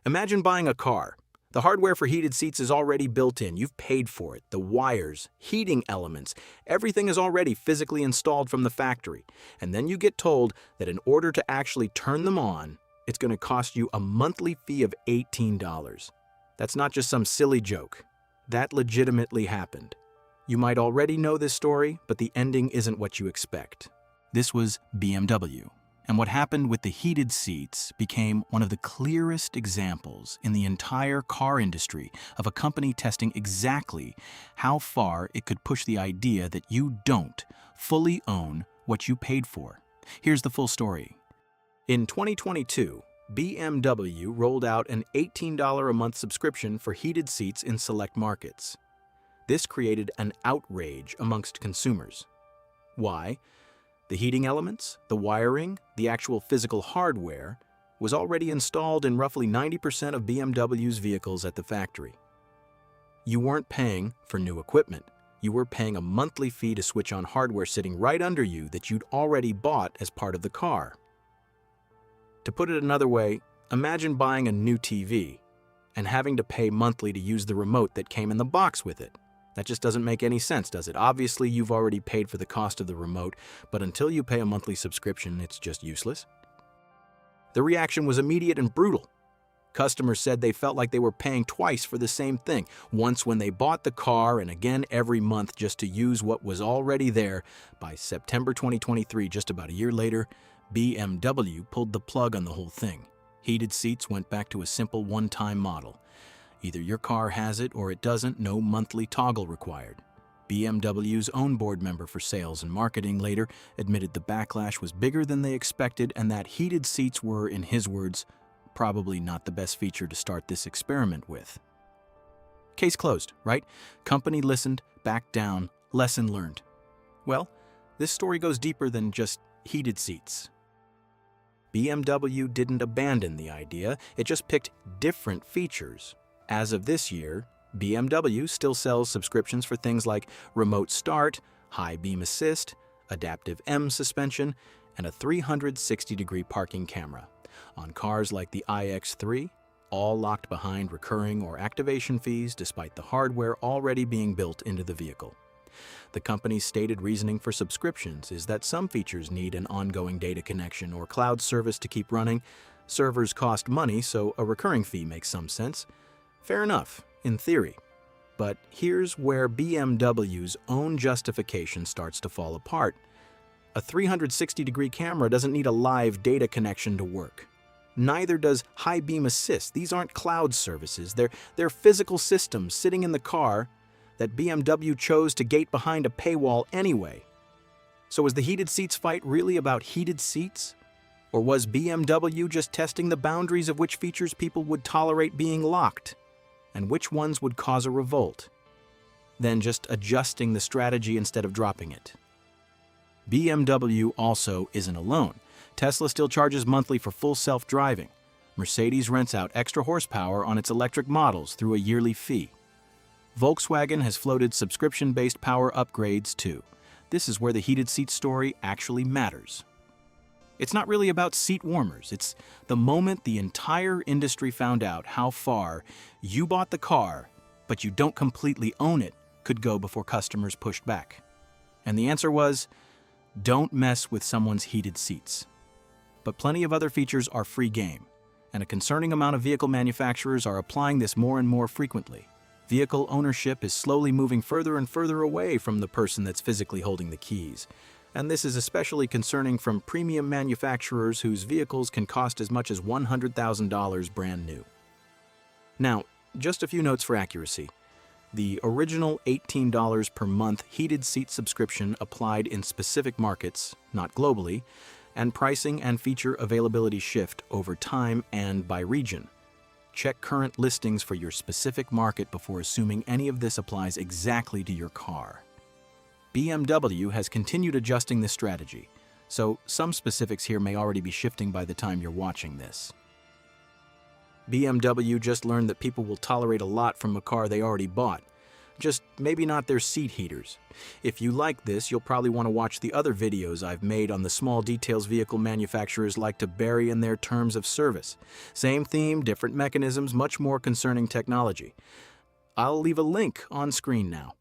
Imagine buying a car. The hardware for heated seats is already built in. You've paid for it. The wires, heating elements, everything is already physically installed from the factory. And then you get told that in order to actually turn them on, it's going to cost you a monthly fee of $18. That's not just some silly joke. That legitimately happened. You might already know this story, but the ending isn't what you expect. This was BMW. And what happened with the heated seats became one of the clearest examples in the entire car industry of a company testing exactly how far it could push the idea that you don't fully own what you paid for. Here's the full story. In 2022, BMW rolled out an $18 a month subscription for heated seats in select markets. This created an outrage amongst consumers. Why? The heating elements, the wiring, the actual physical hardware was already installed in roughly 90% of BMW's vehicles at the factory. You weren't paying for new equipment. You were paying a monthly fee to switch on hardware sitting right under you that you'd already bought as part of the car. To put it another way, imagine buying a new TV and having to pay monthly to use the remote that came in the box with it. That just doesn't make any sense, does it? Obviously, you've already paid for the cost of the remote, but until you pay a monthly subscription, it's just useless. The reaction was immediate and brutal. Customers said they felt like they were paying twice for the same thing, once when they bought the car and again every month just to use what was already there. By September 2023, just about a year later, BMW pulled the plug on the whole thing. Heated seats went back to a simple one-time model. Either your car has it or it doesn't, no monthly toggle required. BMW's own board member for sales and marketing later admitted the backlash was bigger than they expected and that heated seats were, in his words, probably not the best feature to start this experiment with. Case closed, right? Company listened, backed down, lesson learned. Well, this story goes deeper than just heated seats. BMW didn't abandon the idea, it just picked different features. As of this year, BMW still sells subscriptions for things like remote start, high beam assist, adaptive M suspension, and a 360-degree parking camera. On cars like the iX3, all locked behind recurring or activation fees despite the hardware already being built into the vehicle. The company's stated reasoning for subscriptions is that some features need an ongoing data connection or cloud service to keep running. Servers cost money, so a recurring fee makes some sense. Fair enough, in theory. But here's where BMW's own justification starts to fall apart. A 360-degree camera doesn't need a live data connection to work. Neither does high beam assist. These aren't cloud services. They're physical systems sitting in the car that BMW chose to gate behind a paywall anyway. So was the heated seats fight really about heated seats? Or was BMW just testing the boundaries of which features people would tolerate being locked? And which ones would cause a revolt, then just adjusting the strategy instead of dropping it. BMW also isn't alone. Tesla still charges monthly for full self-driving. Mercedes rents out extra horsepower on its electric models through a yearly fee. Volkswagen has floated subscription-based power upgrades too. This is where the heated seat story actually matters. It's not really about seat warmers. It's the moment the entire industry found out how far you bought the car, but you don't completely own it, could go before customers pushed back. And the answer was, don't mess with someone's heated seats. But plenty of other features are free game, and a concerning amount of vehicle manufacturers are applying this more and more frequently. Vehicle ownership is slowly moving further and further away from the person that's physically holding the keys. And this is especially concerning from premium manufacturers whose vehicles can cost as much as $100,000 brand new. Now, just a few notes for accuracy. The original $18 per month heated seat subscription applied in specific markets, not globally, and pricing and feature availability shift over time and by region. Check current listings for your specific market before assuming any of this applies exactly to your car. BMW has continued adjusting this strategy, so some specifics here may already be shifting by the time you're watching this. BMW just learned that people will tolerate a lot from a car they already bought. just maybe not their seat heaters. If you like this, you'll probably want to watch the other videos I've made on the small details vehicle manufacturers like to bury in their terms of service. Same theme, different mechanisms, much more concerning technology. I'll leave a link on screen now.